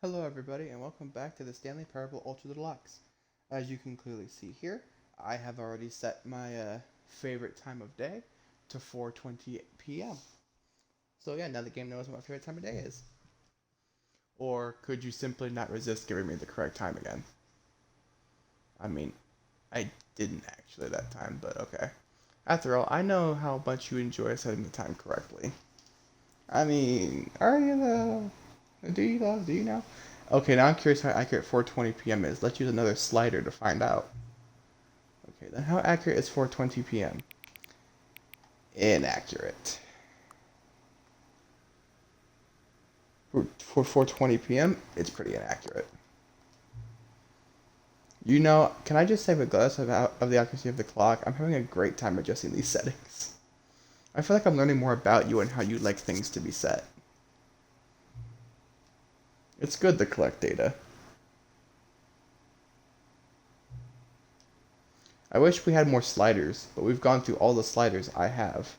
Hello everybody and welcome back to the Stanley Parable Ultra Deluxe. As you can clearly see here, I have already set my favorite time of day to 4:20 p.m. So yeah, now the game knows what my favorite time of day is. Or could you simply not resist giving me the correct time again? I mean, I didn't actually that time, but okay. After all, I know how much you enjoy setting the time correctly. I mean, are you though? Do you though? Do you know? Okay, now I'm curious how accurate 4:20 p.m. is. Let's use another slider to find out. Okay, then how accurate is 4:20 p.m.? Inaccurate. For 4:20 p.m., it's pretty inaccurate. You know, can I just say, regardless of the accuracy of the clock, I'm having a great time adjusting these settings. I feel like I'm learning more about you and how you like things to be set. It's good to collect data. I wish we had more sliders, but we've gone through all the sliders I have.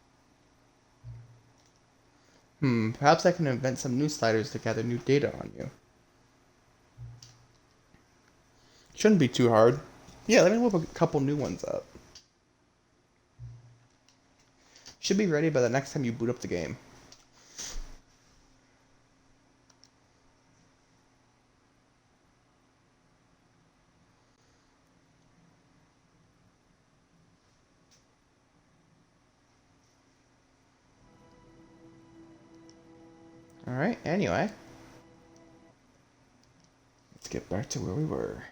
Perhaps I can invent some new sliders to gather new data on you. Shouldn't be too hard. Yeah, let me whip a couple new ones up. Should be ready by the next time you boot up the game. Alright, anyway. Let's get back to where we were.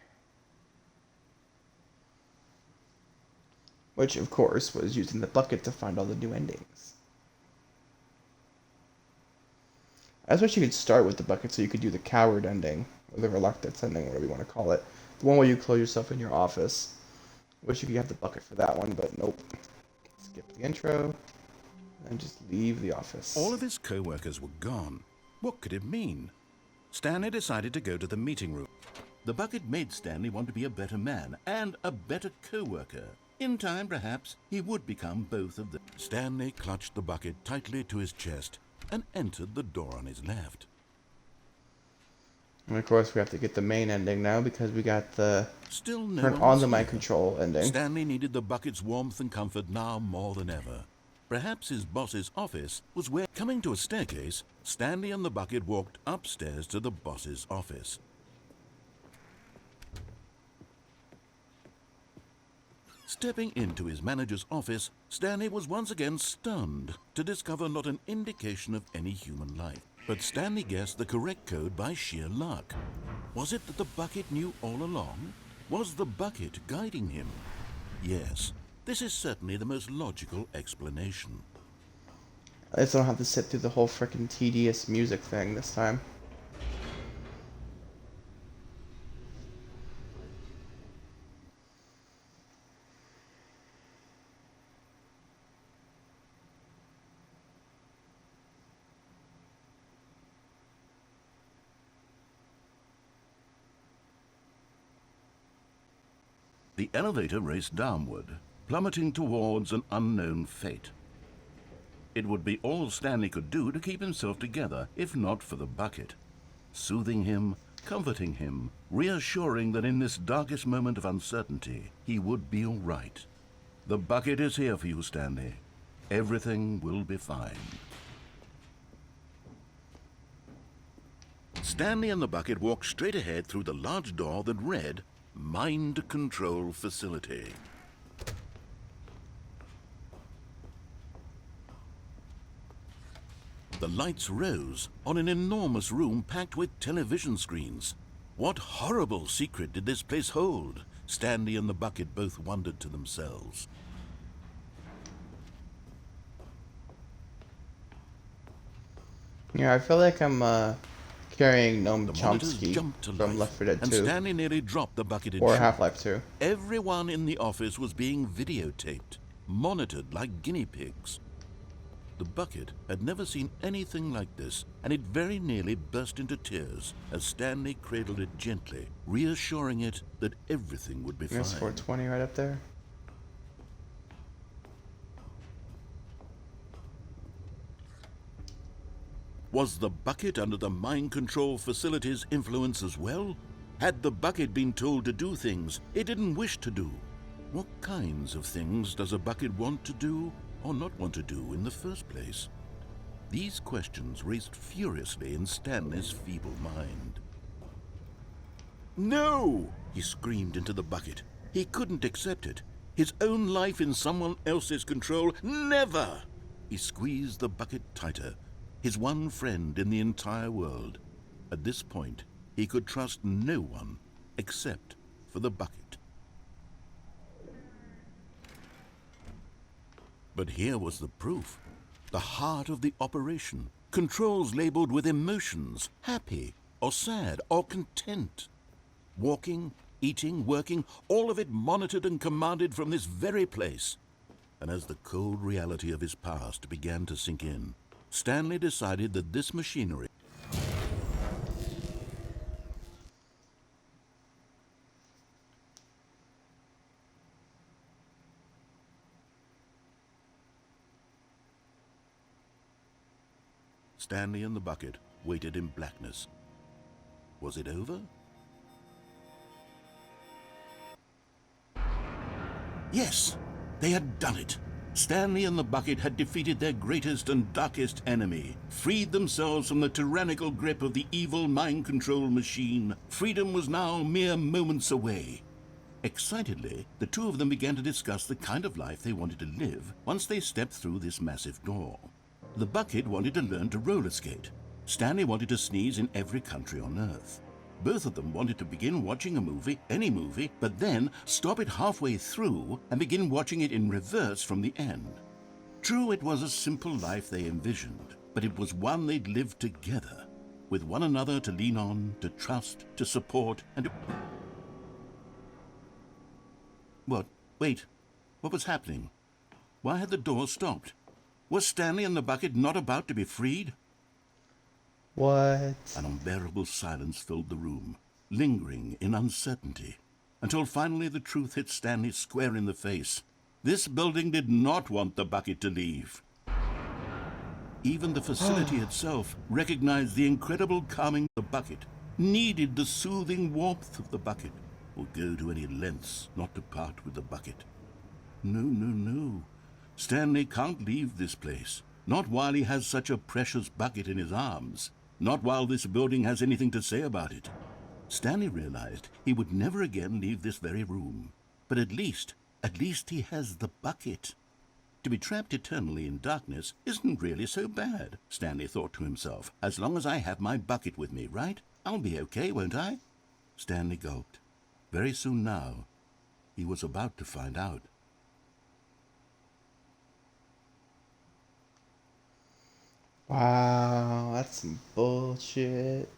Which, of course, was using the bucket to find all the new endings. I just wish you could start with the bucket so you could do the coward ending, or the reluctance ending, whatever you want to call it. The one where you close yourself in your office. Wish you could have the bucket for that one, but nope. Skip the intro, and just leave the office. All of his co-workers were gone. What could it mean? Stanley decided to go to the meeting room. The bucket made Stanley want to be a better man and a better co-worker. In time, perhaps, he would become both of them. Stanley clutched the bucket tightly to his chest and entered the door on his left. And of course, we have to get the main ending now because we got the Still no turn one on was the mind here. control ending. Stanley needed the bucket's warmth and comfort now more than ever. Perhaps his boss's office was where... Coming to a staircase, Stanley and the bucket walked upstairs to the boss's office. Stepping into his manager's office, Stanley was once again stunned to discover not an indication of any human life. But Stanley guessed the correct code by sheer luck. Was it that the bucket knew all along? Was the bucket guiding him? Yes, this is certainly the most logical explanation. I just don't have to sit through the whole frickin' tedious music thing this time. The elevator raced downward, plummeting towards an unknown fate. It would be all Stanley could do to keep himself together, if not for the bucket. Soothing him, comforting him, reassuring that in this darkest moment of uncertainty, he would be all right. The bucket is here for you, Stanley. Everything will be fine. Stanley and the bucket walked straight ahead through the large door that read, Mind Control Facility. The lights rose on an enormous room packed with television screens. What horrible secret did this place hold? Stanley and the bucket both wondered to themselves. Yeah, I feel like I'm carrying Noam The monitors Chomsky jumped to from life, Left 4 Dead and 2 Stanley nearly dropped the bucket in or shock. Half-Life 2. Everyone in the office was being videotaped, monitored like guinea pigs. The bucket had never seen anything like this, and it very nearly burst into tears as Stanley cradled it gently, reassuring it that everything would be fine. There's 420 right up there. Was the bucket under the mind control facility's influence as well? Had the bucket been told to do things it didn't wish to do? What kinds of things does a bucket want to do or not want to do in the first place? These questions raced furiously in Stanley's feeble mind. No! He screamed into the bucket. He couldn't accept it. His own life in someone else's control, never! He squeezed the bucket tighter, his one friend in the entire world. At this point, he could trust no one except for the bucket. But here was the proof. The heart of the operation. Controls labeled with emotions, happy or sad or content. Walking, eating, working, all of it monitored and commanded from this very place. And as the cold reality of his past began to sink in, Stanley decided that this machinery Stanley and the bucket waited in blackness. Was it over? Yes, they had done it. Stanley and the bucket had defeated their greatest and darkest enemy, freed themselves from the tyrannical grip of the evil mind control machine. Freedom was now mere moments away. Excitedly, the two of them began to discuss the kind of life they wanted to live once they stepped through this massive door. The bucket wanted to learn to roller skate. Stanley wanted to sneeze in every country on Earth. Both of them wanted to begin watching a movie, any movie, but then stop it halfway through and begin watching it in reverse from the end. True, it was a simple life they envisioned, but it was one they'd lived together, with one another to lean on, to trust, to support, and to... What? Wait. What was happening? Why had the door stopped? Was Stanley and the bucket not about to be freed? What? An unbearable silence filled the room, lingering in uncertainty, until finally the truth hit Stanley square in the face. This building did not want the bucket to leave. Even the facility itself recognized the incredible calming of the bucket, needed the soothing warmth of the bucket, would go to any lengths not to part with the bucket. No, no, no. Stanley can't leave this place. Not while he has such a precious bucket in his arms. Not while this building has anything to say about it. Stanley realized he would never again leave this very room. But at least he has the bucket. To be trapped eternally in darkness isn't really so bad, Stanley thought to himself. As long as I have my bucket with me, right? I'll be okay, won't I? Stanley gulped. Very soon now, he was about to find out. Wow, that's some bullshit.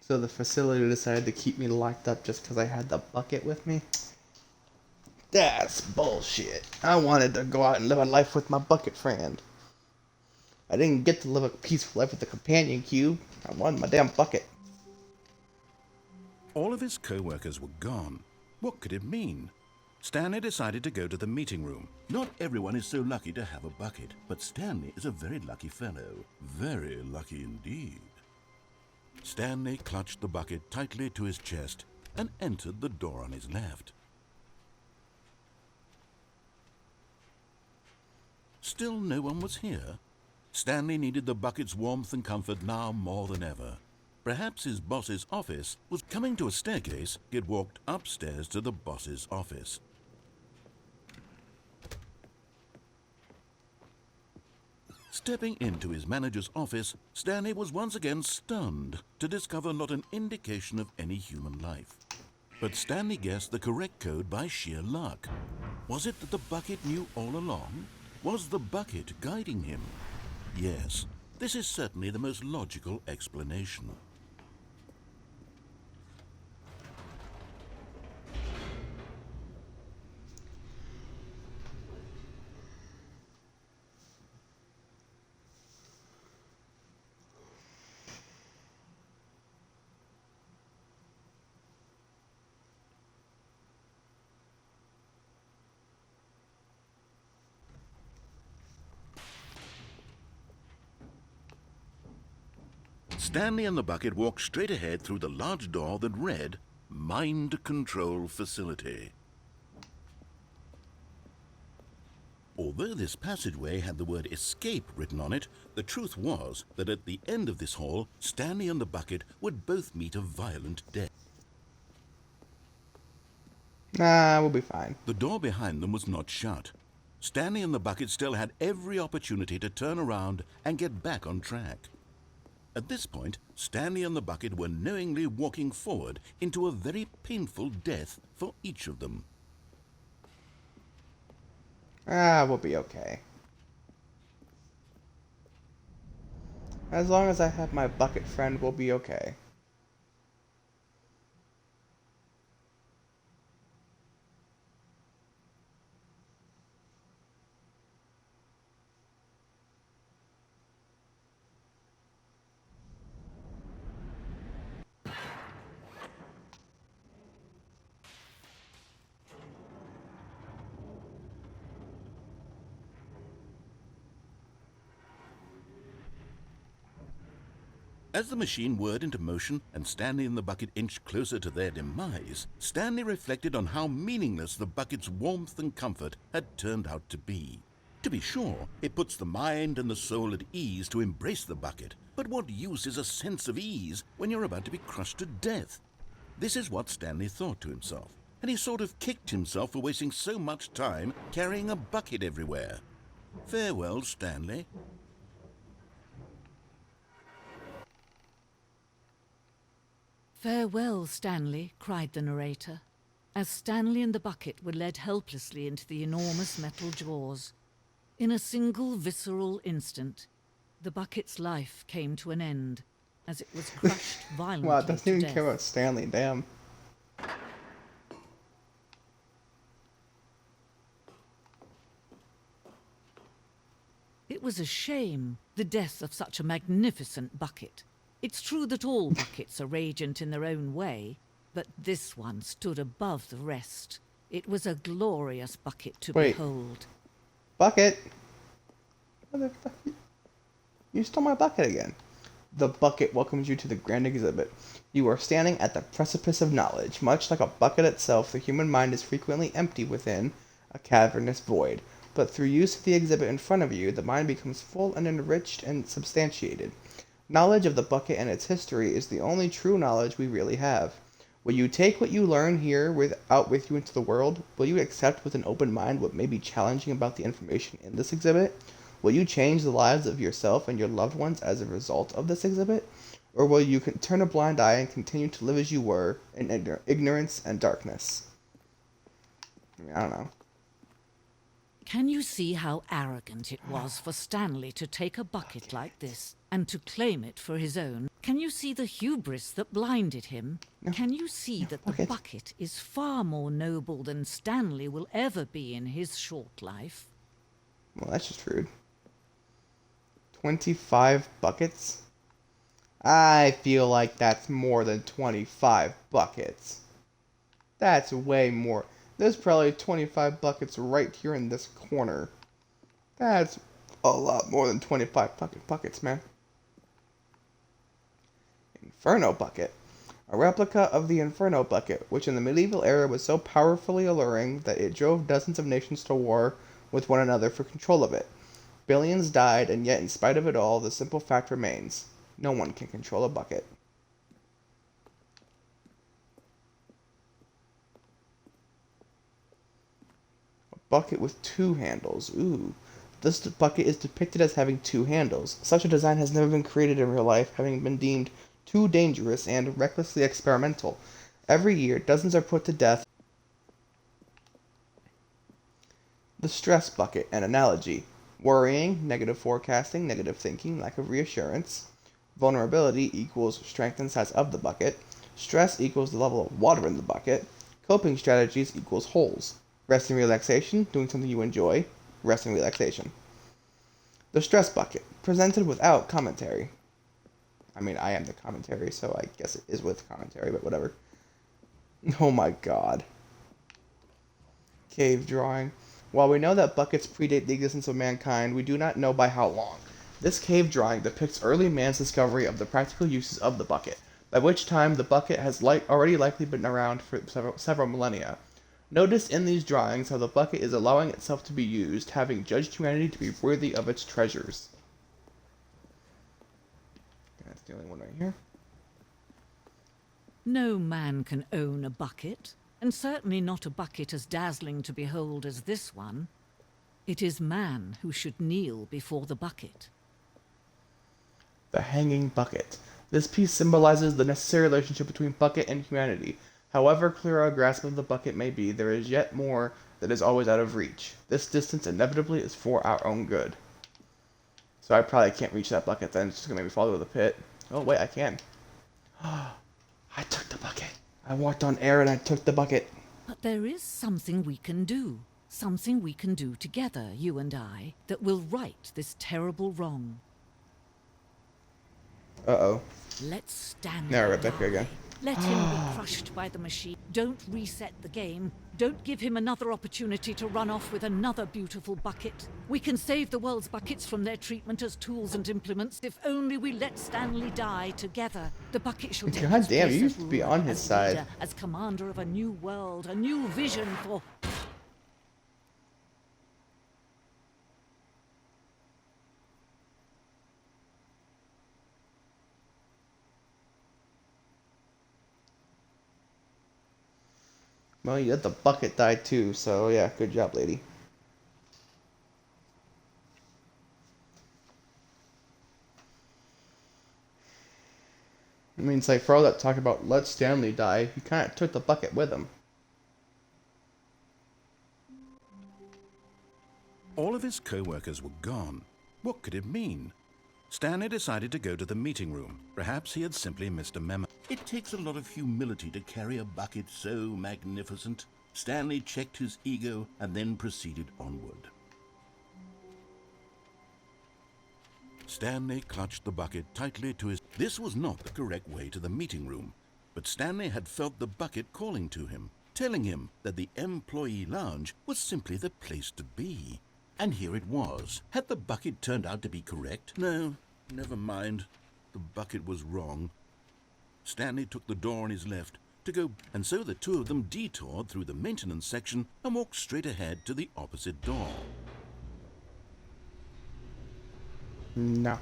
So the facility decided to keep me locked up just because I had the bucket with me? That's bullshit. I wanted to go out and live a life with my bucket friend. I didn't get to live a peaceful life with the companion cube. I wanted my damn bucket. All of his co-workers were gone. What could it mean? Stanley decided to go to the meeting room. Not everyone is so lucky to have a bucket, but Stanley is a very lucky fellow. Very lucky indeed. Stanley clutched the bucket tightly to his chest and entered the door on his left. Still no one was here. Stanley needed the bucket's warmth and comfort now more than ever. Perhaps his boss's office was coming to a staircase. He had walked upstairs to the boss's office. Stepping into his manager's office, Stanley was once again stunned to discover not an indication of any human life. But Stanley guessed the correct code by sheer luck. Was it that the bucket knew all along? Was the bucket guiding him? Yes, this is certainly the most logical explanation. Stanley and the bucket walked straight ahead through the large door that read, Mind Control Facility. Although this passageway had the word escape written on it, the truth was that at the end of this hall, Stanley and the bucket would both meet a violent death. Nah, we'll be fine. The door behind them was not shut. Stanley and the bucket still had every opportunity to turn around and get back on track. At this point, Stanley and the bucket were knowingly walking forward into a very painful death for each of them. We'll be okay. As long as I have my bucket friend, we'll be okay. As the machine whirred into motion and Stanley and the bucket inched closer to their demise, Stanley reflected on how meaningless the bucket's warmth and comfort had turned out to be. To be sure, it puts the mind and the soul at ease to embrace the bucket, but what use is a sense of ease when you're about to be crushed to death? This is what Stanley thought to himself, and he sort of kicked himself for wasting so much time carrying a bucket everywhere. Farewell, Stanley. "Farewell, Stanley," cried the narrator, as Stanley and the bucket were led helplessly into the enormous metal jaws. In a single visceral instant, the bucket's life came to an end, as it was crushed violently Wow, it doesn't to even death. care about Stanley, damn. It was a shame, the death of such a magnificent bucket. It's true that all buckets are radiant in their own way, but this one stood above the rest. It was a glorious bucket to behold. Bucket? Motherfucker. You stole my bucket again. The bucket welcomes you to the grand exhibit. You are standing at the precipice of knowledge. Much like a bucket itself, the human mind is frequently empty within a cavernous void. But through use of the exhibit in front of you, the mind becomes full and enriched and substantiated. Knowledge of the bucket and its history is the only true knowledge we really have. Will you take what you learn here out with you into the world? Will you accept with an open mind what may be challenging about the information in this exhibit? Will you change the lives of yourself and your loved ones as a result of this exhibit? Or will you turn a blind eye and continue to live as you were in ignorance and darkness? I don't know. Can you see how arrogant it was for Stanley to take a bucket like this and to claim it for his own? Can you see the hubris that blinded him? No. Can you see that the bucket is far more noble than Stanley will ever be in his short life? Well, that's just rude. 25 buckets? I feel like that's more than 25 buckets. That's way more. There's probably 25 buckets right here in this corner. That's a lot more than 25 buckets, man. Inferno bucket. A replica of the Inferno bucket, which in the medieval era was so powerfully alluring that it drove dozens of nations to war with one another for control of it. Billions died, and yet in spite of it all, the simple fact remains. No one can control a bucket. Bucket with two handles. Ooh. This bucket is depicted as having two handles. Such a design has never been created in real life, having been deemed too dangerous and recklessly experimental. Every year, dozens are put to death. The stress bucket, an analogy. Worrying, negative forecasting, negative thinking, lack of reassurance. Vulnerability equals strength and size of the bucket. Stress equals the level of water in the bucket. Coping strategies equals holes. Rest and relaxation, doing something you enjoy. Rest and relaxation. The stress bucket, presented without commentary. I mean, I am the commentary, so I guess it is with commentary, but whatever. Oh my god. Cave drawing. While we know that buckets predate the existence of mankind, we do not know by how long. This cave drawing depicts early man's discovery of the practical uses of the bucket, by which time the bucket has already likely been around for several millennia. Notice in these drawings how the bucket is allowing itself to be used, having judged humanity to be worthy of its treasures. That's the only one right here. No man can own a bucket, and certainly not a bucket as dazzling to behold as this one. It is man who should kneel before the bucket. The hanging bucket. This piece symbolizes the necessary relationship between bucket and humanity. However clear our grasp of the bucket may be, there is yet more that is always out of reach. This distance inevitably is for our own good. So I probably can't reach that bucket then. It's just going to make me fall into the pit. Oh, wait, I can. I took the bucket. I walked on air and I took the bucket. But there is something we can do. Something we can do together, you and I, that will right this terrible wrong. Uh-oh. Let's stand Now there. Rebecca again. Let him be crushed by the machine. Don't reset the game. Don't give him another opportunity to run off with another beautiful bucket. We can save the world's buckets from their treatment as tools and implements if only we let Stanley die together. The bucket shall take God his damn, place you as used to be ruler, on his as side. leader, as commander of a new world, a new vision for... Well, you let the bucket die too, so yeah, good job, lady. I mean, it's like for all that talk about let Stanley die, he kind of took the bucket with him. All of his co-workers were gone. What could it mean? Stanley decided to go to the meeting room. Perhaps he had simply missed a memo. It takes a lot of humility to carry a bucket so magnificent. Stanley checked his ego and then proceeded onward. Stanley clutched the bucket tightly to his... This was not the correct way to the meeting room, but Stanley had felt the bucket calling to him, telling him that the employee lounge was simply the place to be. And here it was. Had the bucket turned out to be correct? No, never mind. The bucket was wrong. Stanley took the door on his left to go, and so the two of them detoured through the maintenance section and walked straight ahead to the opposite door. No.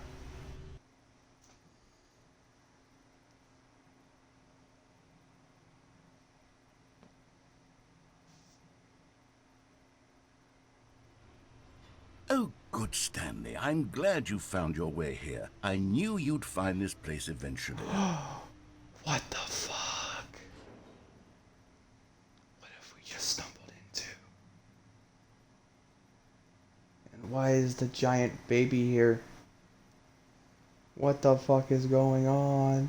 Oh, good Stanley, I'm glad you found your way here. I knew you'd find this place eventually. What the fuck? What have we just stumbled into? And why is the giant baby here? What the fuck is going on?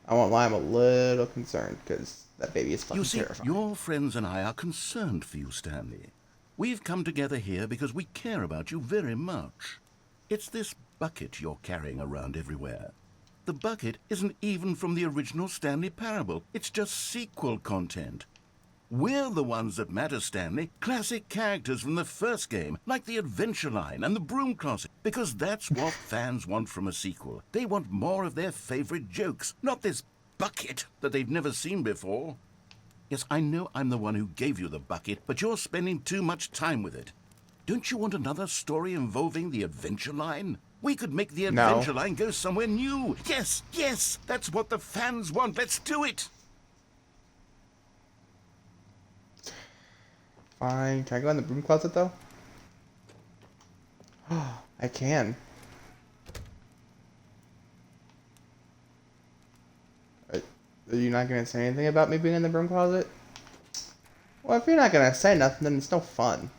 I won't lie, I'm a little concerned because that baby is fucking You see, terrifying. your friends and I are concerned for you, Stanley. We've come together here because we care about you very much. It's this bucket you're carrying around everywhere. The bucket isn't even from the original Stanley Parable. It's just sequel content. We're the ones that matter, Stanley. Classic characters from the first game, like the Adventure Line and the Broom Closet. Because that's what fans want from a sequel. They want more of their favorite jokes, not this bucket that they've never seen before. Yes, I know I'm the one who gave you the bucket, but you're spending too much time with it. Don't you want another story involving the Adventure Line? We could make the Adventure Line go somewhere new. Yes, yes, that's what the fans want. Let's do it. Fine. Can I go in the broom closet though? I can. Are you not gonna say anything about me being in the broom closet? Well, if you're not gonna say nothing, then it's no fun.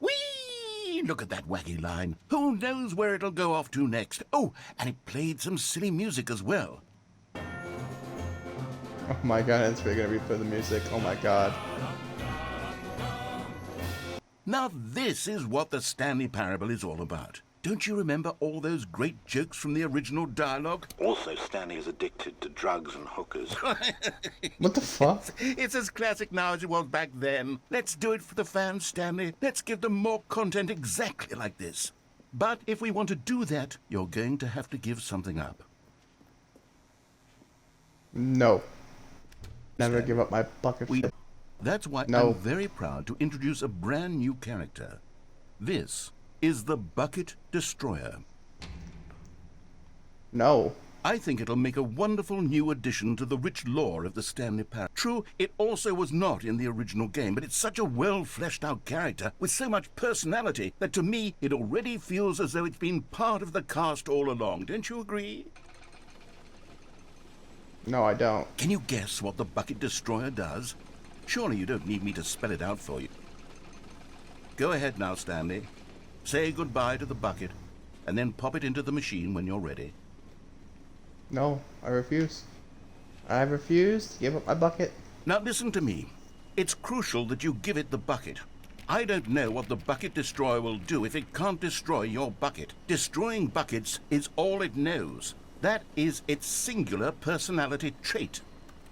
Whee! Look at that wacky line. Who knows where it'll go off to next? Oh, and it played some silly music as well. Oh my god, it's really gonna replay the music. Oh my god. Now this is what the Stanley Parable is all about. Don't you remember all those great jokes from the original dialogue? Also, Stanley is addicted to drugs and hookers. What the fuck? It's as classic now as it was back then. Let's do it for the fans, Stanley. Let's give them more content exactly like this. But if we want to do that, you're going to have to give something up. No. Never give up my bucket. That's why No. I'm very proud to introduce a brand new character. This is the Bucket Destroyer. No. I think it'll make a wonderful new addition to the rich lore of the Stanley Parable. True, it also was not in the original game, but it's such a well-fleshed-out character with so much personality that to me it already feels as though it's been part of the cast all along. Don't you agree? No, I don't. Can you guess what the Bucket Destroyer does? Surely you don't need me to spell it out for you. Go ahead now, Stanley. Say goodbye to the bucket, and then pop it into the machine when you're ready. No, I refuse. I refuse to give up my bucket. Now listen to me. It's crucial that you give it the bucket. I don't know what the Bucket Destroyer will do if it can't destroy your bucket. Destroying buckets is all it knows. That is its singular personality trait.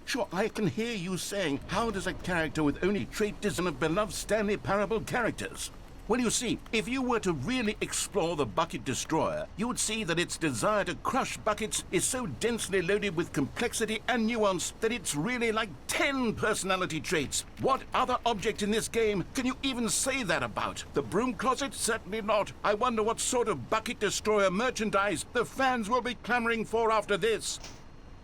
Sure, I can hear you saying, how does a character with only trait design of beloved Stanley Parable characters? Well, you see, if you were to really explore the Bucket Destroyer, you would see that its desire to crush buckets is so densely loaded with complexity and nuance that it's really like 10 personality traits. What other object in this game can you even say that about? The broom closet? Certainly not. I wonder what sort of Bucket Destroyer merchandise the fans will be clamoring for after this.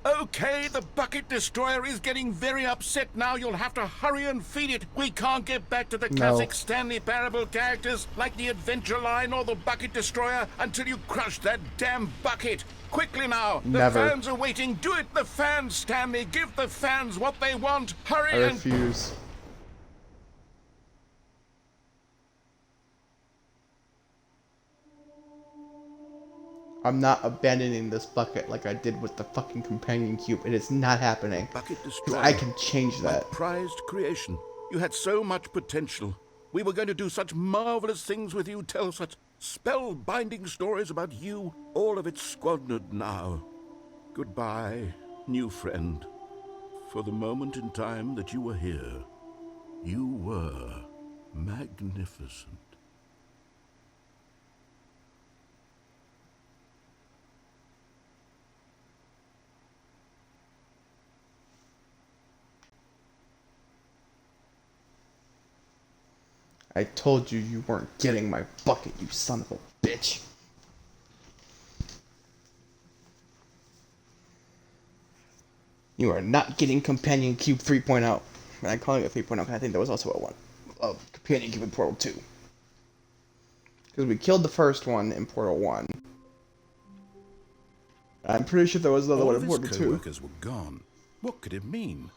Okay, the Bucket Destroyer is getting very upset now. You'll have to hurry and feed it. We can't get back to the classic Stanley Parable characters like the Adventure Line or the Bucket Destroyer until you crush that damn bucket. Quickly now. Never. The fans are waiting. Do it, the fans, Stanley. Give the fans what they want. Hurry I and... refuse. I'm not abandoning this bucket like I did with the fucking companion cube. It is not happening. Bucket 'Cause Destroyer. I can change My that. prized creation. You had so much potential. We were going to do such marvelous things with you, tell such spellbinding stories about you. All of it squandered now. Goodbye, new friend. For the moment in time that you were here, you were magnificent. I told you you weren't getting my bucket, you son of a bitch. You are not getting Companion Cube 3.0. And I'm calling it 3.0 because I think there was also a Companion Cube in Portal 2. Because we killed the first one in Portal 1. I'm pretty sure there was another All one of in his Portal 2. co-workers were gone. What could it mean?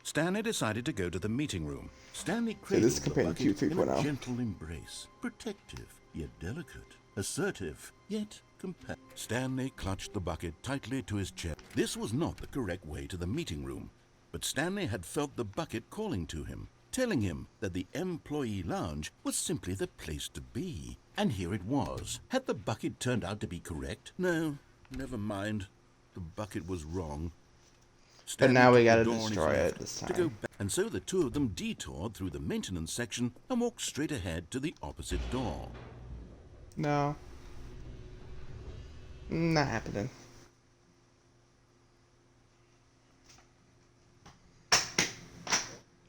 Stanley decided to go to the meeting room. Stanley this cradled is the Companion bucket Cube in a 3.0. gentle embrace. Protective, yet delicate. Assertive, yet compassionate. Stanley clutched the bucket tightly to his chest. This was not the correct way to the meeting room, but Stanley had felt the bucket calling to him, telling him that the employee lounge was simply the place to be. And here it was. Had the bucket turned out to be correct? No, never mind. The bucket was wrong. But now we took the gotta door on his destroy it left this to go time. back. And so the two of them detoured through the maintenance section and walked straight ahead to the opposite door. No. Not happening.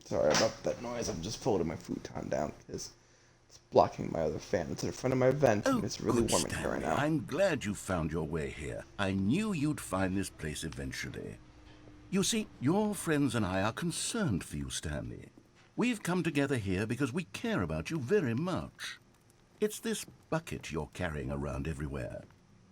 Sorry about that noise. I'm just folding my futon down because it's blocking my other fan. It's in front of my vent, and it's really good, warm in here right Stanley. now. I'm glad you found your way here. I knew you'd find this place eventually. You see, your friends and I are concerned for you, Stanley. We've come together here because we care about you very much. It's this bucket you're carrying around everywhere.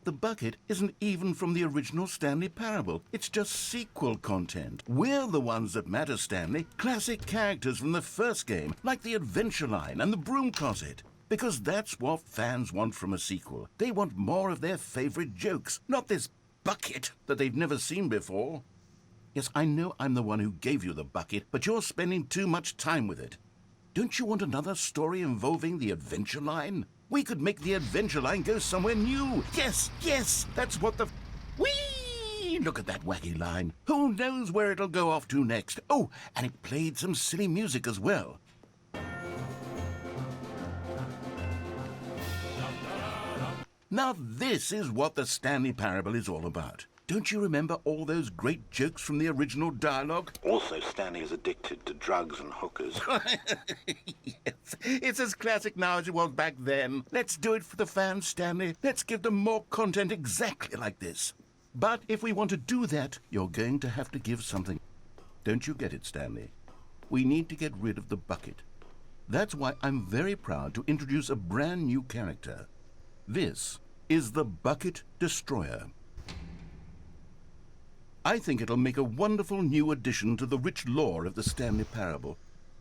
The bucket isn't even from the original Stanley Parable. It's just sequel content. We're the ones that matter, Stanley. Classic characters from the first game, like the Adventure Line and the Broom Closet. Because that's what fans want from a sequel. They want more of their favorite jokes, not this bucket that they've never seen before. Yes, I know I'm the one who gave you the bucket, but you're spending too much time with it. Don't you want another story involving the Adventure Line? We could make the adventure line go somewhere new. Yes, yes, that's what the... Whee! Look at that wacky line. Who knows where it'll go off to next? Oh, and it played some silly music as well. Now this is what the Stanley Parable is all about. Don't you remember all those great jokes from the original dialogue? Also, Stanley is addicted to drugs and hookers. Yes, it's as classic now as it was back then. Let's do it for the fans, Stanley. Let's give them more content exactly like this. But if we want to do that, you're going to have to give something. Don't you get it, Stanley? We need to get rid of the bucket. That's why I'm very proud to introduce a brand new character. This is the Bucket Destroyer. I think it'll make a wonderful new addition to the rich lore of the Stanley Parable.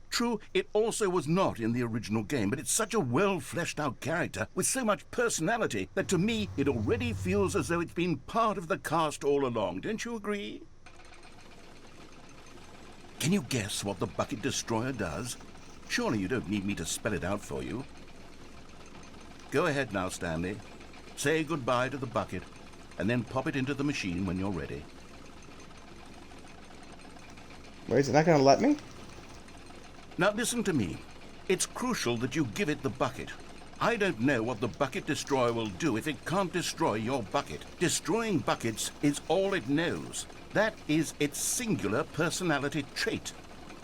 True, it also was not in the original game, but it's such a well-fleshed-out character with so much personality that to me it already feels as though it's been part of the cast all along. Don't you agree? Can you guess what the Bucket Destroyer does? Surely you don't need me to spell it out for you. Go ahead now, Stanley. Say goodbye to the bucket, and then pop it into the machine when you're ready. Wait, is it not going to let me? Now listen to me. It's crucial that you give it the bucket. I don't know what the Bucket Destroyer will do if it can't destroy your bucket. Destroying buckets is all it knows. That is its singular personality trait.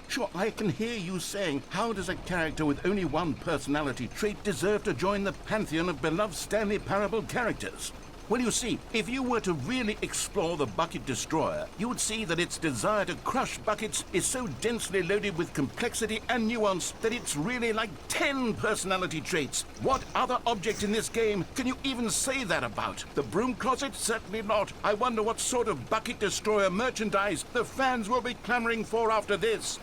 Sure, I can hear you saying, how does a character with only one personality trait deserve to join the pantheon of beloved Stanley Parable characters? Well, you see, if you were to really explore the Bucket Destroyer, you would see that its desire to crush buckets is so densely loaded with complexity and nuance that it's really like 10 personality traits. What other object in this game can you even say that about? The broom closet? Certainly not. I wonder what sort of Bucket Destroyer merchandise the fans will be clamoring for after this.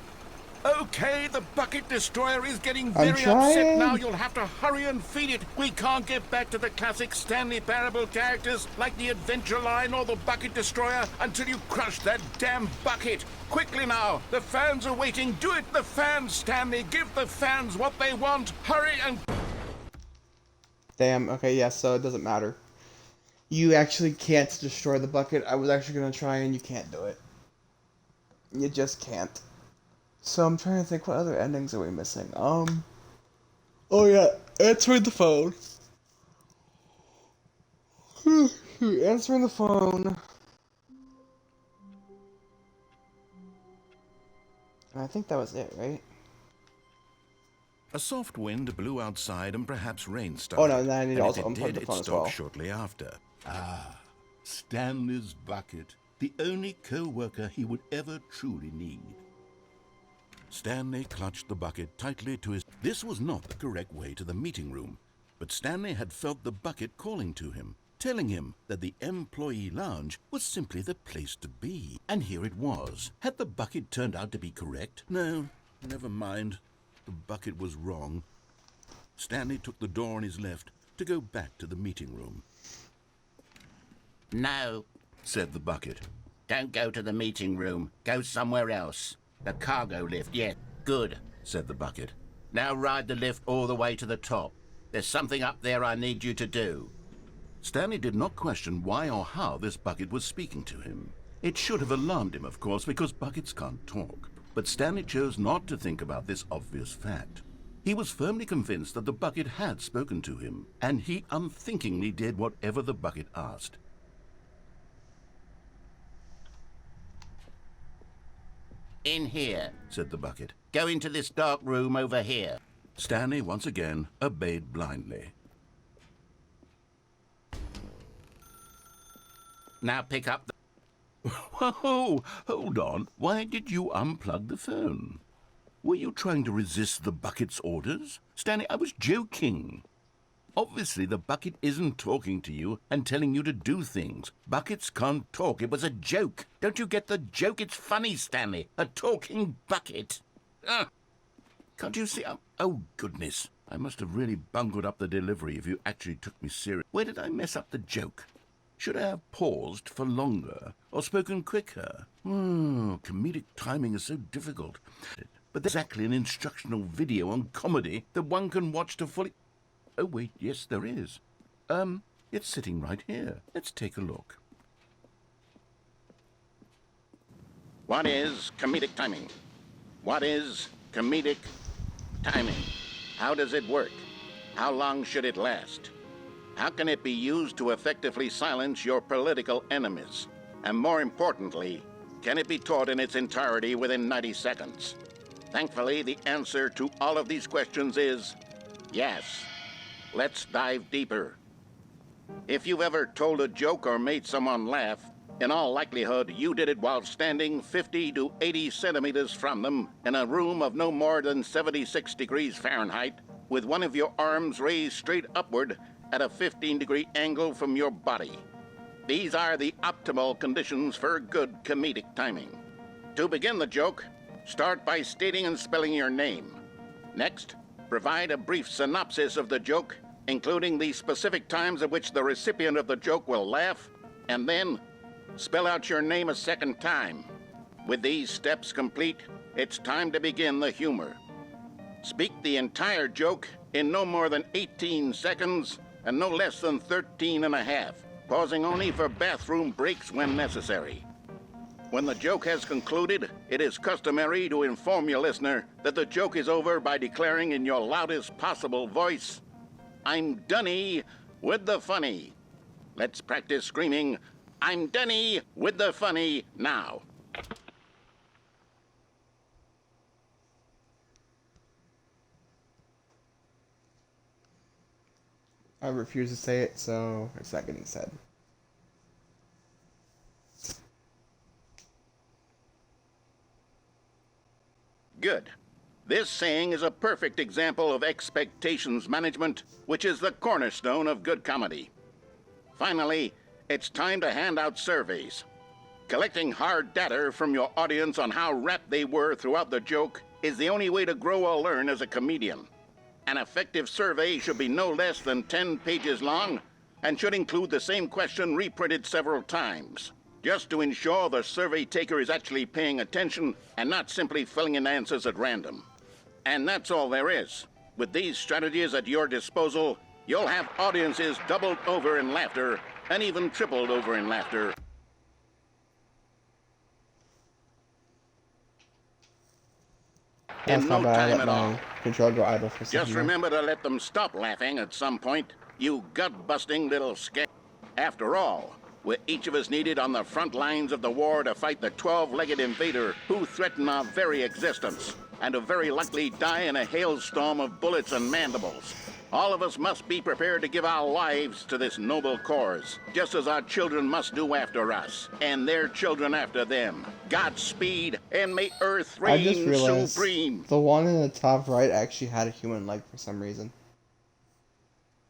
Okay, the Bucket Destroyer is getting very upset now. You'll have to hurry and feed it. We can't get back to the classic Stanley Parable characters like the Adventure Line or the Bucket Destroyer until you crush that damn bucket. Quickly now, the fans are waiting. Do it, the fans, Stanley. Give the fans what they want. Hurry and... Damn, okay, yeah, so it doesn't matter. You actually can't destroy the bucket. I was actually going to try and you can't do it. You just can't. So I'm trying to think, what other endings are we missing? Oh yeah, answering the phone. Answering the phone. I think that was it, right? A soft wind blew outside and perhaps rain started. Oh no, and I need to also unplug unplug the phone as well. Shortly after. Ah, Stanley's bucket. The only co-worker he would ever truly need. Stanley clutched the bucket tightly to his... This was not the correct way to the meeting room, but Stanley had felt the bucket calling to him, telling him that the employee lounge was simply the place to be. And here it was. Had the bucket turned out to be correct? No, never mind. The bucket was wrong. Stanley took the door on his left to go back to the meeting room. No, said the bucket. don't go to the meeting room. Go somewhere else. The cargo lift, yeah, good, said the bucket. Now ride the lift all the way to the top. There's something up there I need you to do. Stanley did not question why or how this bucket was speaking to him. It should have alarmed him, of course, because buckets can't talk. But Stanley chose not to think about this obvious fact. He was firmly convinced that the bucket had spoken to him, and he unthinkingly did whatever the bucket asked. In here, said the bucket. Go into this dark room over here. Stanley once again obeyed blindly. Now pick up the... Whoa, hold on. Why did you unplug the phone? Were you trying to resist the bucket's orders? Stanley, I was joking. Obviously, the bucket isn't talking to you and telling you to do things. Buckets can't talk. It was a joke. Don't you get the joke? It's funny, Stanley. A talking bucket. Can't you see? Oh, goodness. I must have really bungled up the delivery if you actually took me serious. Where did I mess up the joke? Should I have paused for longer or spoken quicker? Comedic timing is so difficult. But there's exactly an instructional video on comedy that one can watch to fully... Oh, wait, yes, there is. It's sitting right here. Let's take a look. What is comedic timing? What is comedic timing? How does it work? How long should it last? How can it be used to effectively silence your political enemies? And more importantly, can it be taught in its entirety within 90 seconds? Thankfully, the answer to all of these questions is yes. Let's dive deeper. If you've ever told a joke or made someone laugh, in all likelihood, you did it while standing 50 to 80 centimeters from them in a room of no more than 76 degrees Fahrenheit, with one of your arms raised straight upward at a 15-degree angle from your body. These are the optimal conditions for good comedic timing. To begin the joke, start by stating and spelling your name. Next, provide a brief synopsis of the joke, including the specific times at which the recipient of the joke will laugh, and then spell out your name a second time. With these steps complete, it's time to begin the humor. Speak the entire joke in no more than 18 seconds and no less than 13 and a half, pausing only for bathroom breaks when necessary. When the joke has concluded, it is customary to inform your listener that the joke is over by declaring in your loudest possible voice, "I'm Dunny with the funny." Let's practice screaming, "I'm Dunny with the funny" now. I refuse to say it, so it's not getting said. Good. This saying is a perfect example of expectations management, which is the cornerstone of good comedy. Finally, it's time to hand out surveys. Collecting hard data from your audience on how rapt they were throughout the joke is the only way to grow or learn as a comedian. An effective survey should be no less than 10 pages long and should include the same question reprinted several times, just to ensure the survey taker is actually paying attention and not simply filling in answers at random. And that's all there is. With these strategies at your disposal, you'll have audiences doubled over in laughter and even tripled over in laughter. That's In not no bad. I time let at all. my controller go idle for a second. Just remember to let them stop laughing at some point, you gut-busting little scab. After all, we're each of us needed on the front lines of the war to fight the 12-legged invader who threaten our very existence, and to very likely die in a hailstorm of bullets and mandibles. All of us must be prepared to give our lives to this noble cause, just as our children must do after us, and their children after them. Godspeed, and may Earth I just reign realized supreme. the one in the top right actually had a human leg for some reason.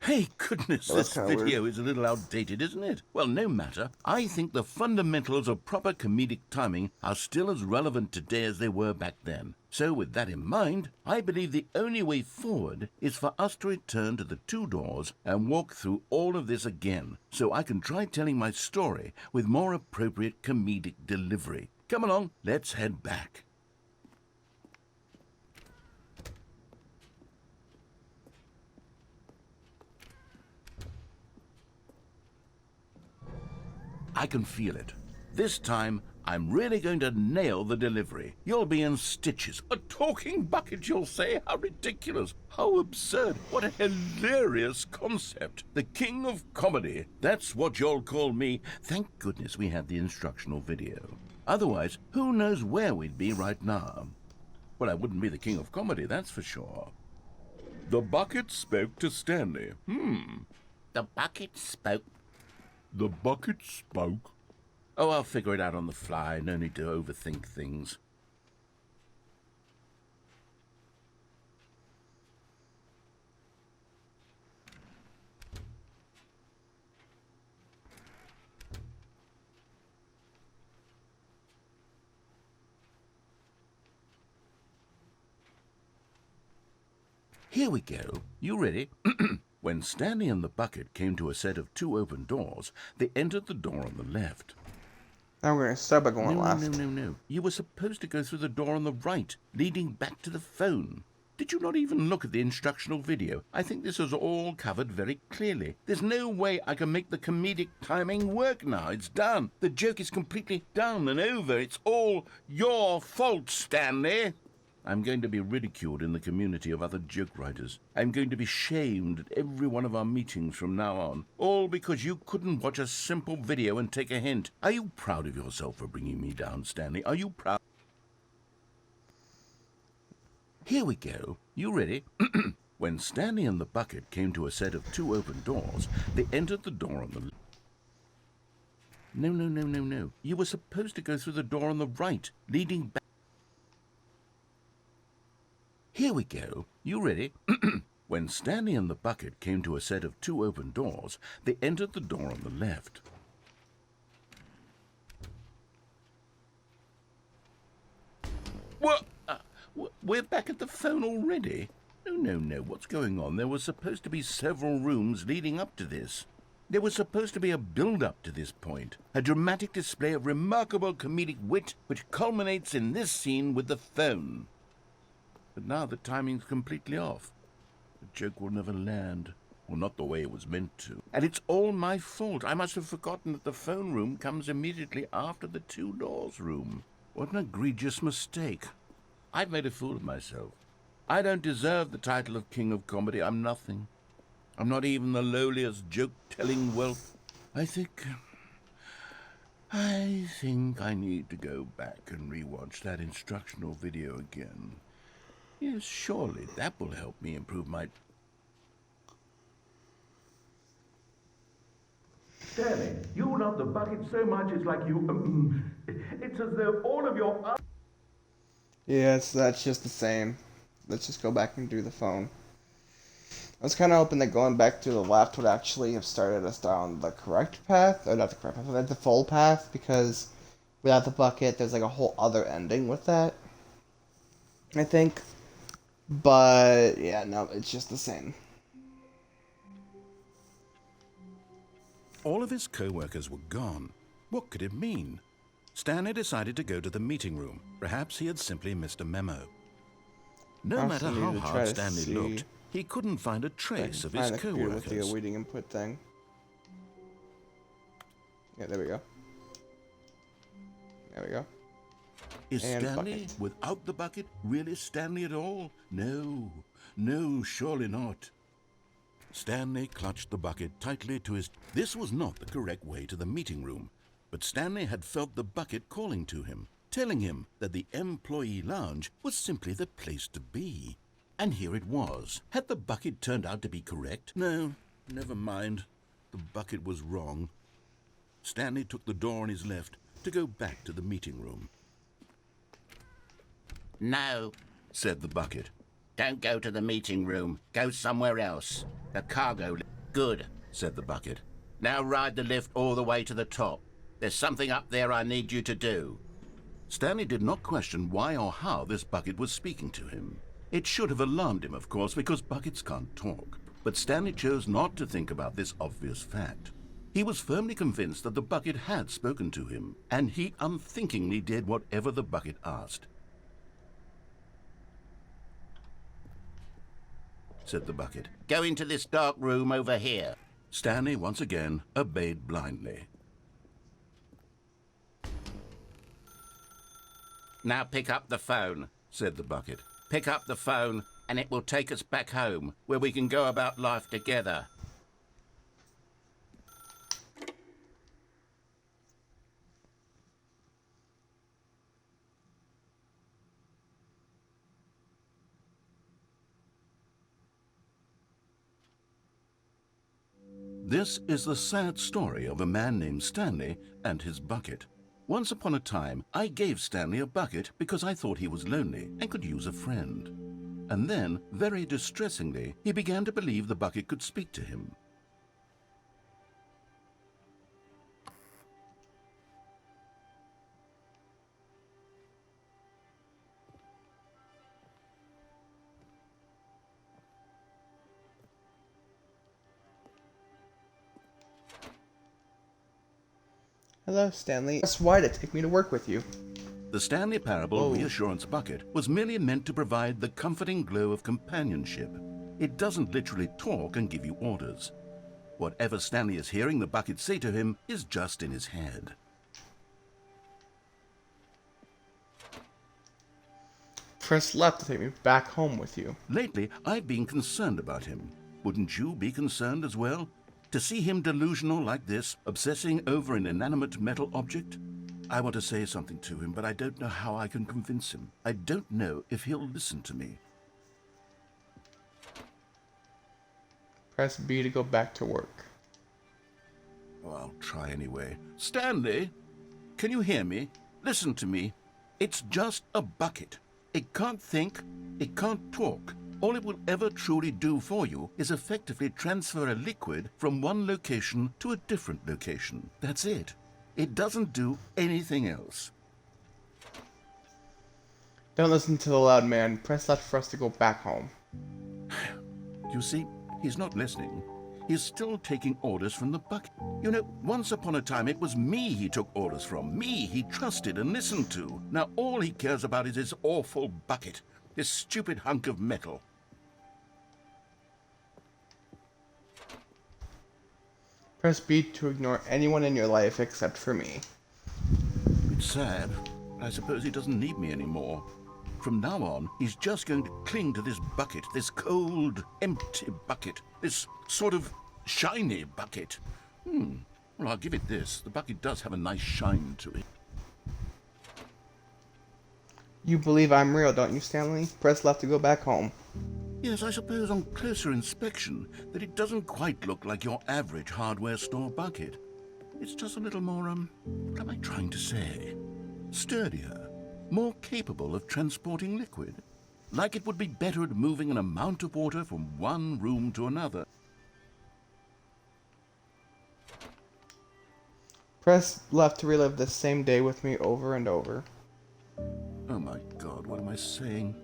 Hey, goodness, That's this kinda video is a little outdated, isn't it? Well, no matter. I think the fundamentals of proper comedic timing are still as relevant today as they were back then. So with that in mind, I believe the only way forward is for us to return to the two doors and walk through all of this again, so I can try telling my story with more appropriate comedic delivery. Come along, let's head back. I can feel it. This time, I'm really going to nail the delivery. You'll be in stitches. A talking bucket, you'll say? How ridiculous. How absurd. What a hilarious concept. The king of comedy. That's what you'll call me. Thank goodness we had the instructional video. Otherwise, who knows where we'd be right now. Well, I wouldn't be the king of comedy, that's for sure. The bucket spoke to Stanley. The bucket spoke. The bucket spoke. Oh, I'll figure it out on the fly. No need to overthink things. Here we go. You ready? When Stanley and the bucket came to a set of two open doors, they entered the door on the left. I'm going to start by going left. No. You were supposed to go through the door on the right, leading back to the phone. Did you not even look at the instructional video? I think this is all covered very clearly. There's no way I can make the comedic timing work now. It's done. The joke is completely done and over. It's all your fault, Stanley. I'm going to be ridiculed in the community of other joke writers. I'm going to be shamed at every one of our meetings from now on. All because you couldn't watch a simple video and take a hint. Are you proud of yourself for bringing me down, Stanley? Are you proud? Here we go. You ready? When Stanley and the bucket came to a set of 2 open doors, they entered the door on the... No. You were supposed to go through the door on the right, leading back... Here we go. You ready? When Stanley and the bucket came to a set of 2 open doors, they entered the door on the left. What? We're back at the phone already? No. What's going on? There were supposed to be several rooms leading up to this. There was supposed to be a build-up to this point. A dramatic display of remarkable comedic wit which culminates in this scene with the phone. But now the timing's completely off. The joke will never land. Well, not the way it was meant to. And it's all my fault. I must have forgotten that the phone room comes immediately after the 2 doors room. What an egregious mistake. I've made a fool of myself. I don't deserve the title of King of Comedy. I'm nothing. I'm not even the lowliest joke-telling whelp. I think I need to go back and rewatch that instructional video again. Yes, surely that will help me improve my... Stanley, you love the bucket so much it's like you... it's as though all of your... Yes, that's just the same. Let's just go back and do the phone. I was kind of hoping that going back to the left would actually have started us down the correct path. Or not the correct path, but the full path, because without the bucket, there's like a whole other ending with that, I think. But, yeah, no, it's just the same. All of his co-workers were gone. What could it mean? Stanley decided to go to the meeting room. Perhaps he had simply missed a memo. No matter how hard Stanley looked, he couldn't find a trace of his co-workers. With the awaiting input thing. Yeah, there we go. There we go. Is And Stanley, bucket. without the bucket, really Stanley at all? No, surely not. Stanley clutched the bucket tightly to his... This was not the correct way to the meeting room, but Stanley had felt the bucket calling to him, telling him that the employee lounge was simply the place to be. And here it was. Had the bucket turned out to be correct? No, never mind. The bucket was wrong. Stanley took the door on his left to go back to the meeting room. No, Said the bucket. don't go to the meeting room. Go somewhere else. The cargo lift. Good, Said the bucket. now ride the lift all the way to the top. There's something up there I need you to do. Stanley did not question why or how this bucket was speaking to him. It should have alarmed him, of course, because buckets can't talk. But Stanley chose not to think about this obvious fact. He was firmly convinced that the bucket had spoken to him, and he unthinkingly did whatever the bucket asked. Said the bucket. Go into this dark room over here. Stanley once again obeyed blindly. Now pick up the phone. Said the bucket. Pick up the phone and it will take us back home, where we can go about life together. This is the sad story of a man named Stanley and his bucket. Once upon a time, I gave Stanley a bucket because I thought he was lonely and could use a friend. And then, very distressingly, he began to believe the bucket could speak to him. Hello, Stanley. That's why to take me to work with you. The Stanley Parable Whoa. Reassurance Bucket was merely meant to provide the comforting glow of companionship. It doesn't literally talk and give you orders. Whatever Stanley is hearing the bucket say to him is just in his head. Press left to take me back home with you. Lately, I've been concerned about him. Wouldn't you be concerned as well? To see him delusional like this, obsessing over an inanimate metal object? I want to say something to him, but I don't know how I can convince him. I don't know if he'll listen to me. Press B to go back to work. Oh, I'll try anyway. Stanley, can you hear me? Listen to me. It's just a bucket. It can't think, it can't talk. All it will ever truly do for you is effectively transfer a liquid from one location to a different location. That's it. It doesn't do anything else. Don't listen to the loud man. Press left for us to go back home. You see, he's not listening. He's still taking orders from the bucket. You know, once upon a time it was me he took orders from. Me he trusted and listened to. Now all he cares about is his awful bucket. This stupid hunk of metal. Press B to ignore anyone in your life except for me. It's sad. I suppose he doesn't need me anymore. From now on, he's just going to cling to this bucket, this cold, empty bucket, this sort of shiny bucket. Well, I'll give it this. The bucket does have a nice shine to it. You believe I'm real, don't you, Stanley? Press left to go back home. Yes, I suppose on closer inspection that it doesn't quite look like your average hardware store bucket. It's just a little more, what am I trying to say? Sturdier, more capable of transporting liquid. Like it would be better at moving an amount of water from one room to another. Press left to relive the same day with me over and over. Oh my God, what am I saying?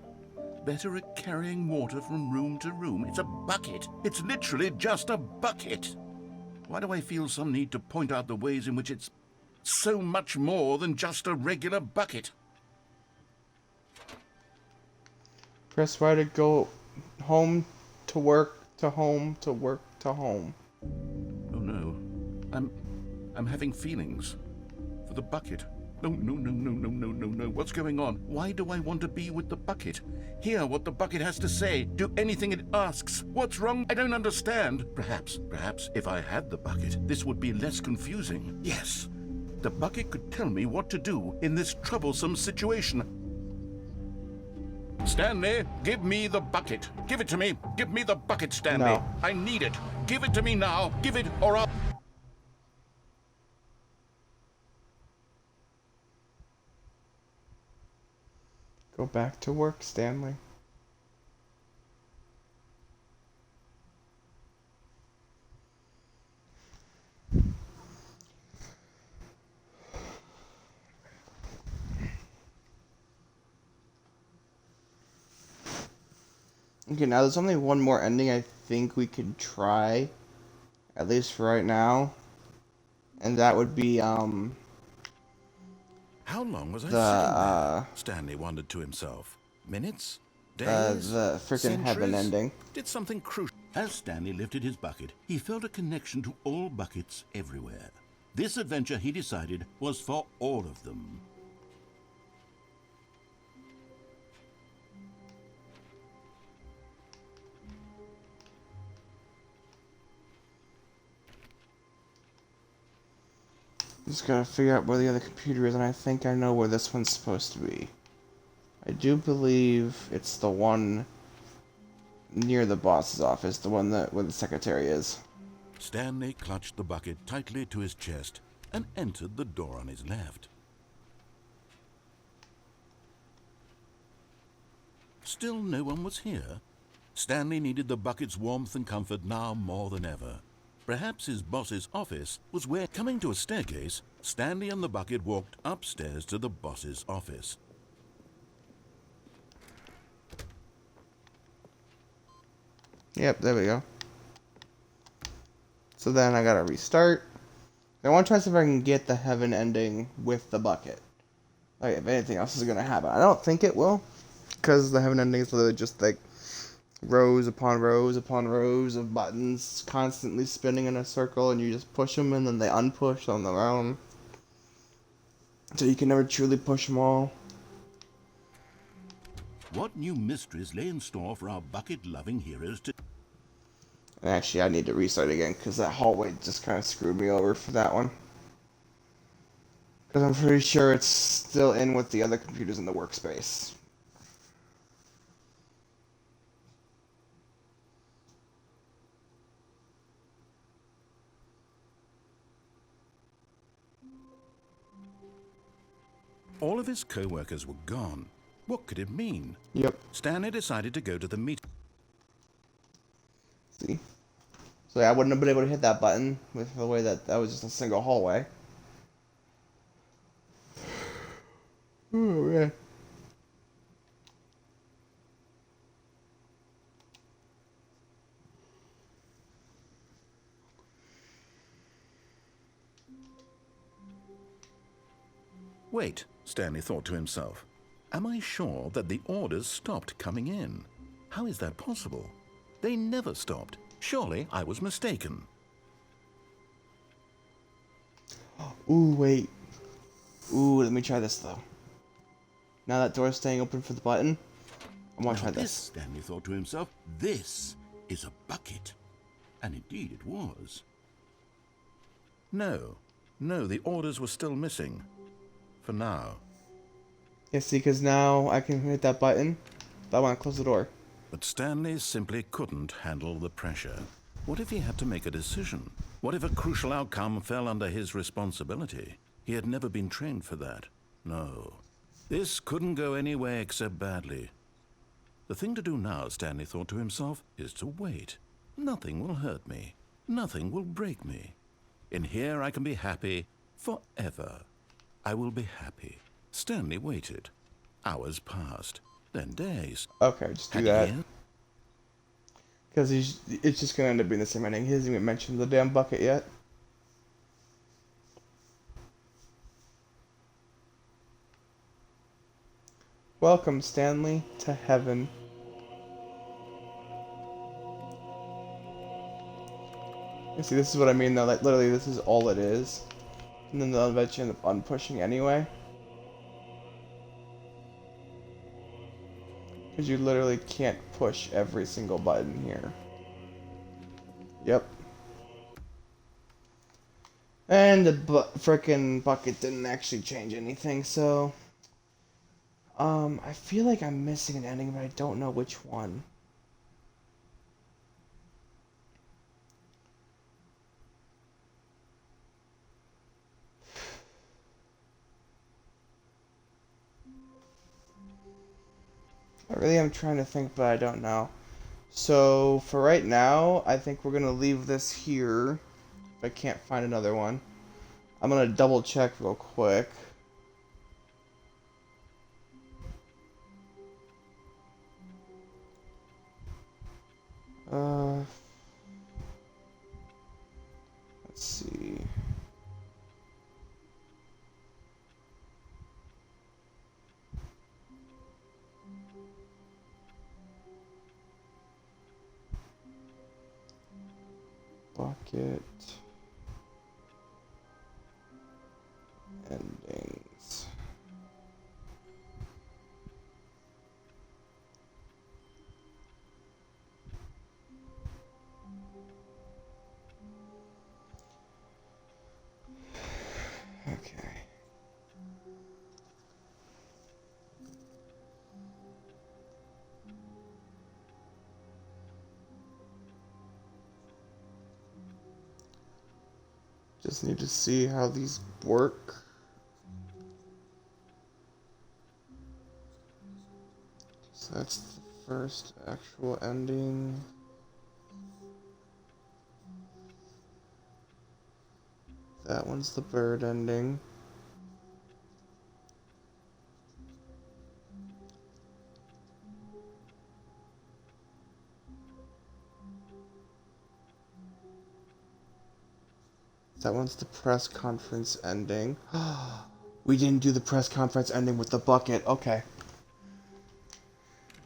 Better at carrying water from room to room. It's a bucket. It's literally just a bucket. Why do I feel some need to point out the ways in which it's so much more than just a regular bucket? Press Y to go home to work to home to work to home. Oh no. I'm having feelings for the bucket. No. What's going on? Why do I want to be with the bucket? Hear what the bucket has to say. Do anything it asks. What's wrong? I don't understand. Perhaps, if I had the bucket, this would be less confusing. Yes, the bucket could tell me what to do in this troublesome situation. Stanley, give me the bucket. Give it to me. Give me the bucket, Stanley. No. I need it. Give it to me now. Give it or I'll... Go back to work, Stanley. Okay, now there's only one more ending I think we could try, at least for right now, and that would be, How long was I the, Stanley wondered to himself. Minutes? Days? the freaking heaven Centuries? ending. Did something crucial. As Stanley lifted his bucket, he felt a connection to all buckets everywhere. This adventure, he decided, was for all of them. Just gotta figure out where the other computer is, and I think I know where this one's supposed to be. I do believe it's the one near the boss's office, the one where the secretary is. Stanley clutched the bucket tightly to his chest and entered the door on his left. Still no one was here. Stanley needed the bucket's warmth and comfort now more than ever. Perhaps his boss's office was where, coming to a staircase, Stanley and the bucket walked upstairs to the boss's office. Yep, there we go. So then I gotta restart. I want to try see if I can get the heaven ending with the bucket. Like, if anything else is gonna happen. I don't think it will, because the heaven ending is literally just like rows upon rows upon rows of buttons constantly spinning in a circle, and you just push them and then they unpush on their own. So you can never truly push them all. What new mysteries lay in store for our bucket-loving heroes to... And actually, I need to restart again because that hallway just kind of screwed me over for that one. Because I'm pretty sure it's still in with the other computers in the workspace. All of his co-workers were gone. What could it mean? Yep. Stanley decided to go to the meeting. See? So yeah, I wouldn't have been able to hit that button with the way that was just a single hallway. Oh, man. Wait, Stanley thought to himself. Am I sure that the orders stopped coming in? How is that possible? They never stopped. Surely I was mistaken. Ooh, wait. Ooh, let me try this though. Now that door's staying open for the button, I want to try Now this. Stanley thought to himself, this is a bucket. And indeed it was. No, the orders were still missing. For now. Yeah, see, because now I can hit that button, but I want to close the door. But Stanley simply couldn't handle the pressure. What if he had to make a decision? What if a crucial outcome fell under his responsibility? He had never been trained for that. No. This couldn't go any way except badly. The thing to do now, Stanley thought to himself, is to wait. Nothing will hurt me. Nothing will break me. In here I can be happy forever. I will be happy. Stanley waited. Hours passed. Then days. Okay, just do Had that. he- Because it's just going to end up being the same ending. He hasn't even mentioned the damn bucket yet. Welcome, Stanley, to heaven. You see, this is what I mean, though. Like, literally, this is all it is. And then they'll eventually end up unpushing anyway. Because you literally can't push every single button here. Yep. And the frickin' bucket didn't actually change anything, so... I feel like I'm missing an ending, but I don't know which one. I really am trying to think, but I don't know. So, for right now, I think we're going to leave this here. If I can't find another one. I'm going to double check real quick. Let's see. Bucket endings. Okay. Just need to see how these work. So that's the first actual ending. That one's the bird ending. That one's the press conference ending. We didn't do the press conference ending with the bucket. Okay.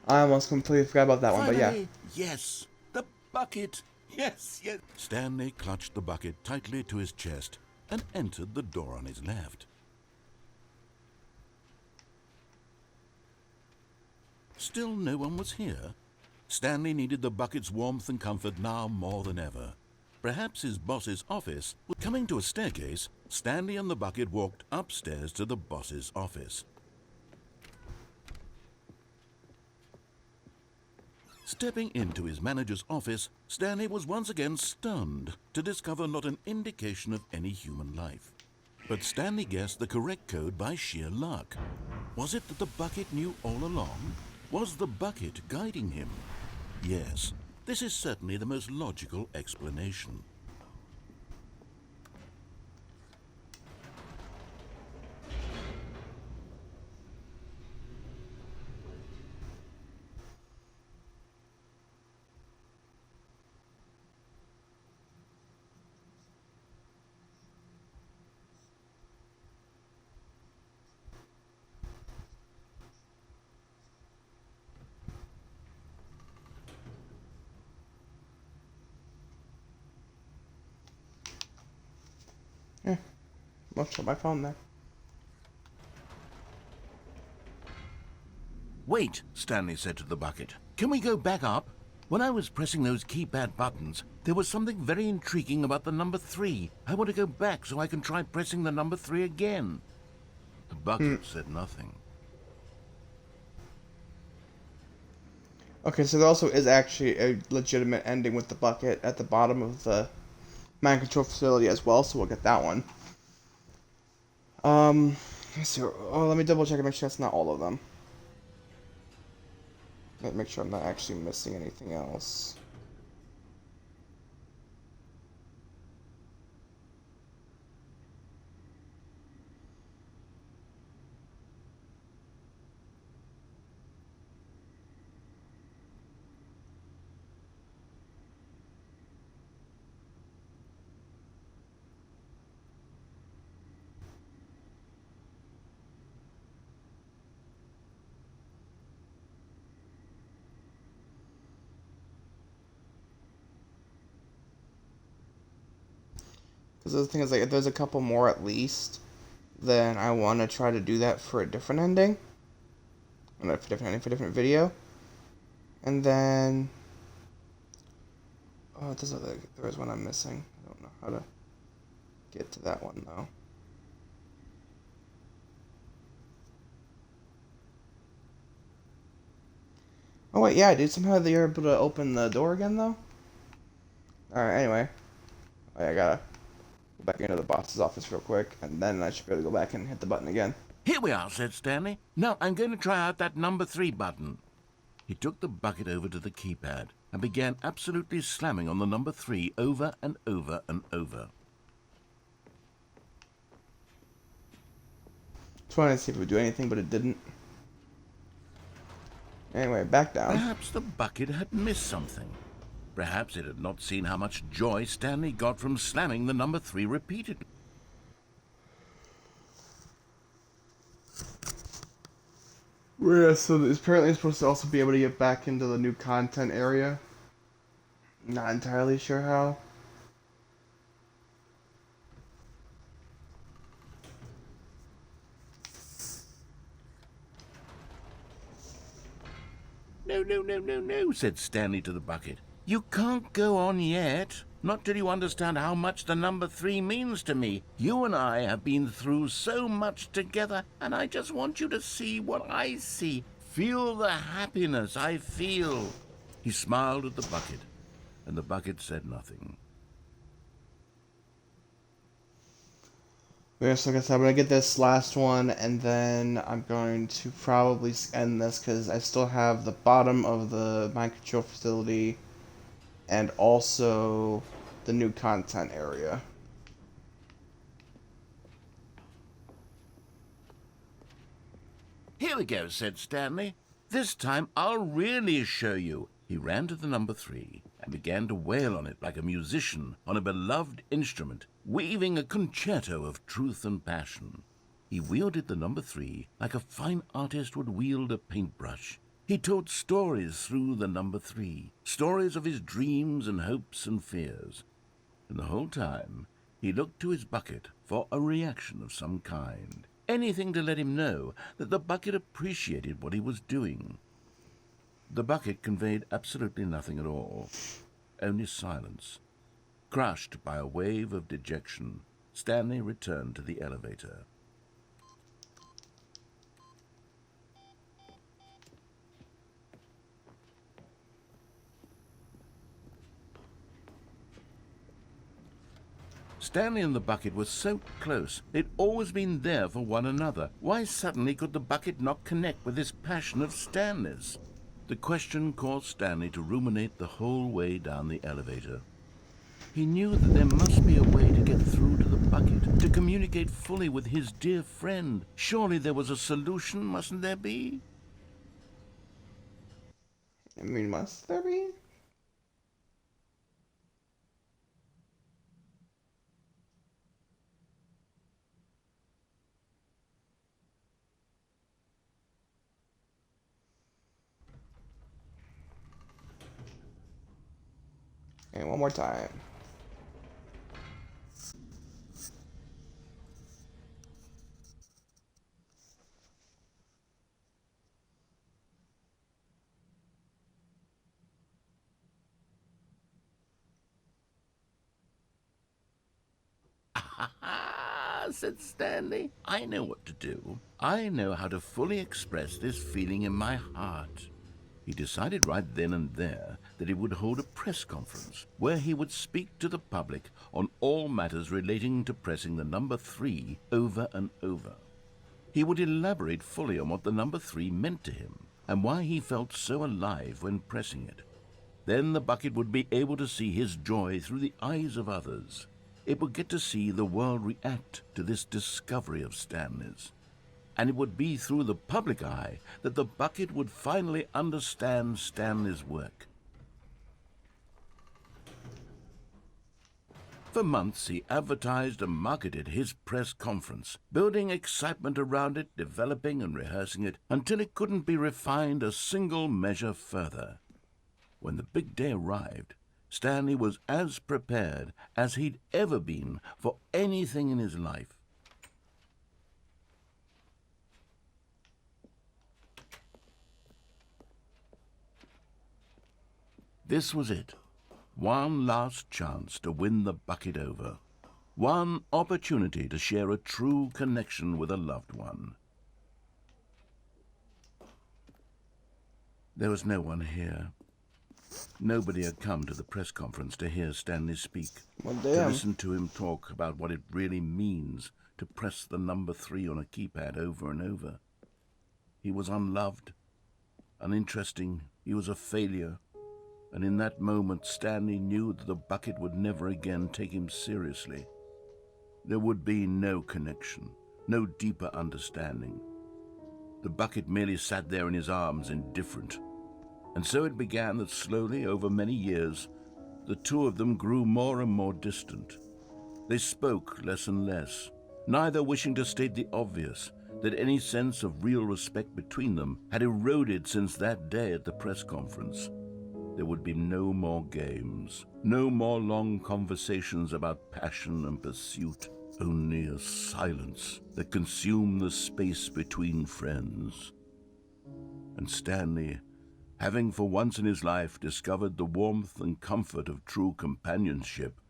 I almost completely forgot about that one, but yeah. Finally, yes, the bucket. Yes, yes. Stanley clutched the bucket tightly to his chest and entered the door on his left. Still no one was here. Stanley needed the bucket's warmth and comfort now more than ever. Perhaps his boss's office was coming to a staircase. Stanley and the bucket walked upstairs to the boss's office. Stepping into his manager's office, Stanley was once again stunned to discover not an indication of any human life. But Stanley guessed the correct code by sheer luck. Was it that the bucket knew all along? Was the bucket guiding him? Yes, this is certainly the most logical explanation. I'll shut my phone there. Wait, Stanley said to the bucket. Can we go back up? When I was pressing those keypad buttons, there was something very intriguing about the number 3. I want to go back so I can try pressing the number 3 again. The bucket said nothing. Okay, so there also is actually a legitimate ending with the bucket at the bottom of the mind control facility as well, so we'll get that one. Let's see. Oh, let me double check and make sure that's not all of them. Let me make sure I'm not actually missing anything else. Because the thing is, like, if there's a couple more at least, then I want to try to do that for a different ending. For a different video. And then... Oh, there's one I'm missing. I don't know how to get to that one, though. Oh, wait, yeah, dude. Somehow they're able to open the door again, though? Alright, anyway. I gotta go back into the boss's office real quick, and then I should be able to go back and hit the button again. Here we are, said Stanley. Now I'm going to try out that number 3 button. He took the bucket over to the keypad and began absolutely slamming on the number 3 over and over and over. Trying to see if it would do anything, but it didn't. Anyway, back down. Perhaps the bucket had missed something. Perhaps it had not seen how much joy Stanley got from slamming the number 3 repeatedly. Yeah, so it's apparently supposed to also be able to get back into the new content area. Not entirely sure how. No, said Stanley to the bucket. You can't go on yet. Not till you understand how much the number 3 means to me. You and I have been through so much together, and I just want you to see what I see. Feel the happiness I feel. He smiled at the bucket, and the bucket said nothing. Yes, like I said, I'm going to get this last one, and then I'm going to probably end this, because I still have the bottom of the mind control facility, and also the new content area. Here we go, said Stanley. This time I'll really show you. He ran to the number 3 and began to wail on it like a musician on a beloved instrument, weaving a concerto of truth and passion. He wielded the number 3 like a fine artist would wield a paintbrush. He told stories through the number 3, stories of his dreams and hopes and fears. And the whole time, he looked to his bucket for a reaction of some kind. Anything to let him know that the bucket appreciated what he was doing. The bucket conveyed absolutely nothing at all, only silence. Crushed by a wave of dejection, Stanley returned to the elevator. Stanley and the bucket were so close. They'd always been there for one another. Why suddenly could the bucket not connect with this passion of Stanley's? The question caused Stanley to ruminate the whole way down the elevator. He knew that there must be a way to get through to the bucket, to communicate fully with his dear friend. Surely there was a solution, mustn't there be? I mean, must there be? And one more time. "Ah," said Stanley. "I know what to do. I know how to fully express this feeling in my heart." He decided right then and there that he would hold a press conference where he would speak to the public on all matters relating to pressing the number 3 over and over. He would elaborate fully on what the number 3 meant to him and why he felt so alive when pressing it. Then the bucket would be able to see his joy through the eyes of others. It would get to see the world react to this discovery of Stanley's. And it would be through the public eye that the bucket would finally understand Stanley's work. For months he advertised and marketed his press conference, building excitement around it, developing and rehearsing it, until it couldn't be refined a single measure further. When the big day arrived, Stanley was as prepared as he'd ever been for anything in his life. This was it. One last chance to win the bucket over. One opportunity to share a true connection with a loved one. There was no one here. Nobody had come to the press conference to hear Stanley speak, Well, to damn. listen to him talk about what it really means to press the number 3 on a keypad over and over. He was unloved, uninteresting, he was a failure. And in that moment, Stanley knew that the bucket would never again take him seriously. There would be no connection, no deeper understanding. The bucket merely sat there in his arms, indifferent. And so it began that slowly, over many years, the two of them grew more and more distant. They spoke less and less, neither wishing to state the obvious, that any sense of real respect between them had eroded since that day at the press conference. There would be no more games, no more long conversations about passion and pursuit, only a silence that consumed the space between friends. And Stanley, having for once in his life discovered the warmth and comfort of true companionship,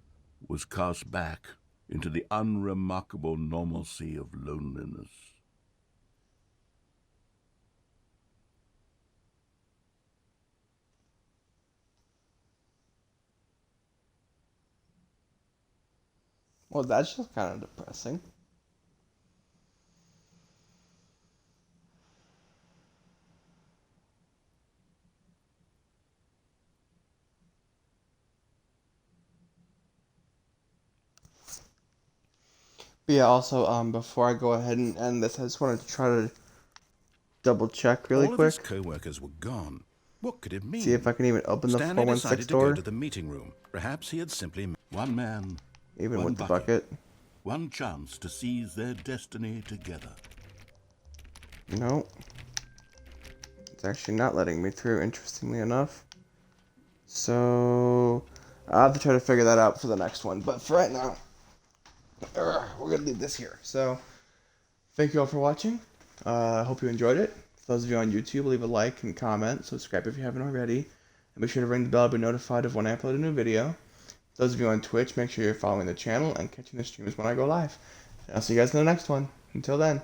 was cast back into the unremarkable normalcy of loneliness. Well, that's just kind of depressing. But yeah, also, before I go ahead and end this, I just wanted to try to double check really All of quick. his co-workers were gone. What could it mean? See if I can even open the Stanley 416 decided to go door, to the meeting room. Perhaps he had simply one man, even one with the bucket. one chance to seize their destiny together. No. It's actually not letting me through, interestingly enough. So I'll have to try to figure that out for the next one. But for right now, we're going to leave this here. So thank you all for watching. I hope you enjoyed it. For those of you on YouTube, leave a like and comment. Subscribe if you haven't already. And be sure to ring the bell to be notified of when I upload a new video. Those of you on Twitch, make sure you're following the channel and catching the streams when I go live. And I'll see you guys in the next one. Until then.